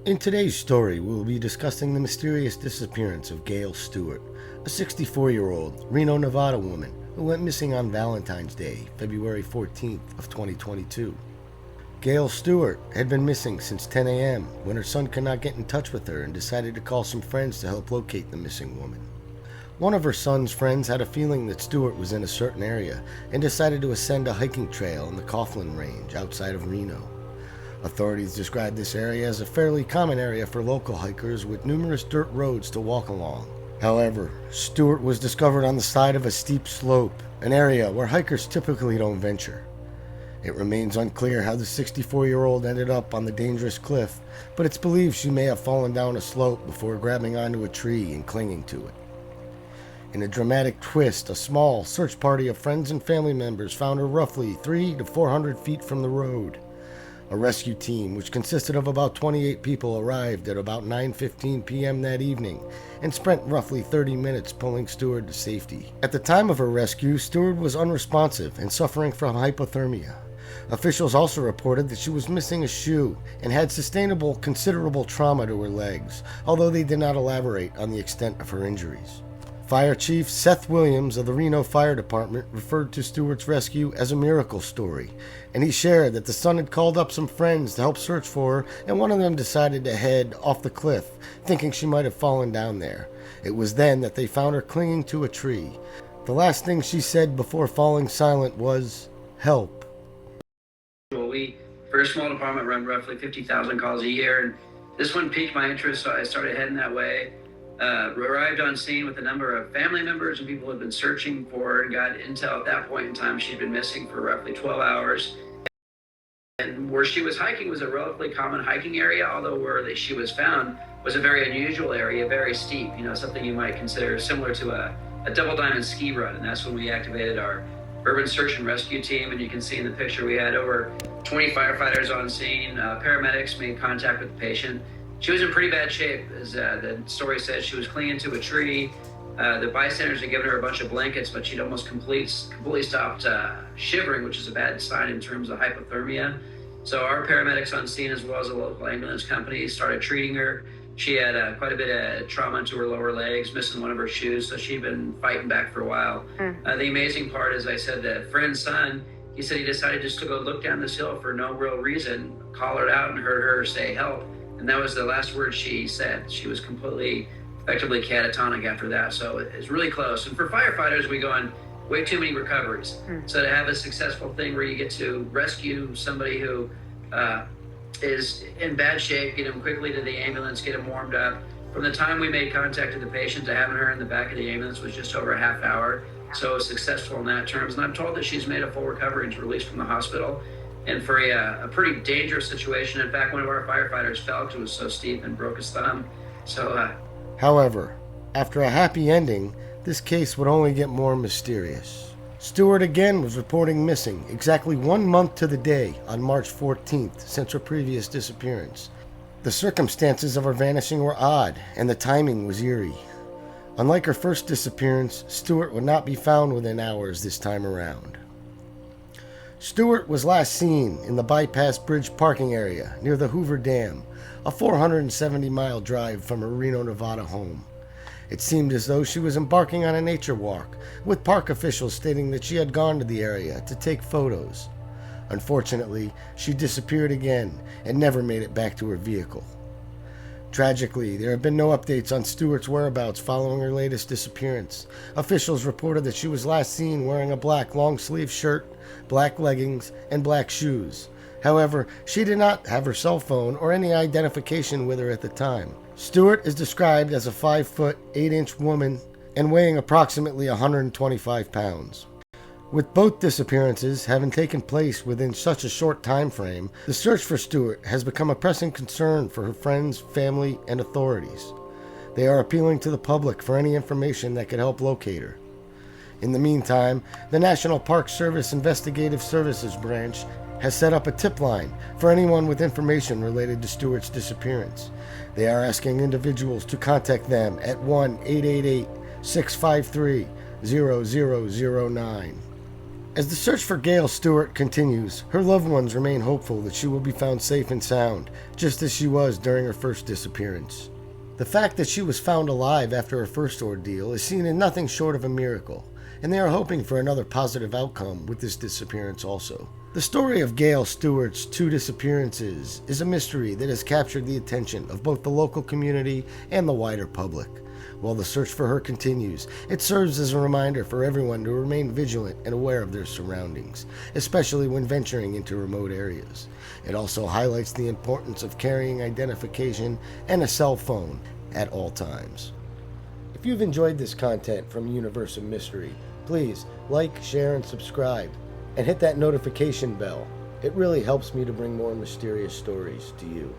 In today's story, we will be discussing the mysterious disappearance of Gayle Stewart, a 64-year-old Reno, Nevada woman who went missing on Valentine's Day, February 14th of 2022. Gayle Stewart had been missing since 10 a.m. when her son could not get in touch with her and decided to call some friends to help locate the missing woman. One of her son's friends had a feeling that Stewart was in a certain area and decided to ascend a hiking trail in the Coughlin Range outside of Reno. Authorities described this area as a fairly common area for local hikers with numerous dirt roads to walk along. However, Stewart was discovered on the side of a steep slope, an area where hikers typically don't venture. It remains unclear how the 64-year-old ended up on the dangerous cliff, but it's believed she may have fallen down a slope before grabbing onto a tree and clinging to it. In a dramatic twist, a small search party of friends and family members found her roughly 300 to 400 feet from the road. A rescue team, which consisted of about 28 people, arrived at about 9:15 p.m. that evening and spent roughly 30 minutes pulling Stewart to safety. At the time of her rescue, Stewart was unresponsive and suffering from hypothermia. Officials also reported that she was missing a shoe and had sustained considerable trauma to her legs, although they did not elaborate on the extent of her injuries. Fire Chief Seth Williams of the Reno Fire Department referred to Stewart's rescue as a miracle story, and he shared that the son had called up some friends to help search for her, and one of them decided to head off the cliff, thinking she might have fallen down there. It was then that they found her clinging to a tree. The last thing she said before falling silent was, "Help." For a small department, run roughly 50,000 calls a year, and this one piqued my interest, so I started heading that way. Arrived on scene with a number of family members and people who had been searching for her, and got intel at that point in time she'd been missing for roughly 12 hours. And where she was hiking was a relatively common hiking area, although where she was found was a very unusual area, very steep, something you might consider similar to a double diamond ski run. And that's when we activated our urban search and rescue team. And you can see in the picture we had over 20 firefighters on scene. Paramedics made contact with the patient. She was in pretty bad shape. As the story says, she was clinging to a tree. The bystanders had given her a bunch of blankets, but she'd almost completely stopped shivering, which is a bad sign in terms of hypothermia. So our paramedics on scene, as well as a local ambulance company, started treating her. She had quite a bit of trauma to her lower legs, missing one of her shoes, so she'd been fighting back for a while. The amazing part, as I said, the friend's son, he said he decided just to go look down this hill for no real reason, hollered out and heard her say, "Help." And that was the last word she said. She was effectively catatonic after that. So it's really close. And for firefighters, we go on way too many recoveries. So to have a successful thing where you get to rescue somebody who is in bad shape, get them quickly to the ambulance, get them warmed up. From the time we made contact with the patient to having her in the back of the ambulance was just over a half hour. So it was successful in that terms. And I'm told that she's made a full recovery and is released from the hospital. And for a pretty dangerous situation. In fact, one of our firefighters fell because it was so steep and broke his thumb. However, after a happy ending, this case would only get more mysterious. Stewart again was reporting missing exactly 1 month to the day on March 14th since her previous disappearance. The circumstances of her vanishing were odd, and the timing was eerie. Unlike her first disappearance, Stewart would not be found within hours this time around. Stewart was last seen in the Bypass Bridge parking area near the Hoover Dam, a 470-mile drive from her Reno, Nevada home. It seemed as though she was embarking on a nature walk, with park officials stating that she had gone to the area to take photos. Unfortunately, she disappeared again and never made it back to her vehicle. Tragically, there have been no updates on Stewart's whereabouts following her latest disappearance. Officials reported that she was last seen wearing a black long-sleeve shirt, black leggings, and black shoes. However, she did not have her cell phone or any identification with her at the time. Stewart is described as a 5-foot, 8-inch woman and weighing approximately 125 pounds. With both disappearances having taken place within such a short time frame, the search for Stewart has become a pressing concern for her friends, family, and authorities. They are appealing to the public for any information that could help locate her. In the meantime, the National Park Service Investigative Services Branch has set up a tip line for anyone with information related to Stewart's disappearance. They are asking individuals to contact them at 1-888-653-0009. As the search for Gayle Stewart continues, her loved ones remain hopeful that she will be found safe and sound, just as she was during her first disappearance. The fact that she was found alive after her first ordeal is seen in nothing short of a miracle, and they are hoping for another positive outcome with this disappearance also. The story of Gayle Stewart's 2 disappearances is a mystery that has captured the attention of both the local community and the wider public. While the search for her continues, it serves as a reminder for everyone to remain vigilant and aware of their surroundings, especially when venturing into remote areas. It also highlights the importance of carrying identification and a cell phone at all times. If you've enjoyed this content from Universe of Mystery, please like, share, and subscribe, and hit that notification bell. It really helps me to bring more mysterious stories to you.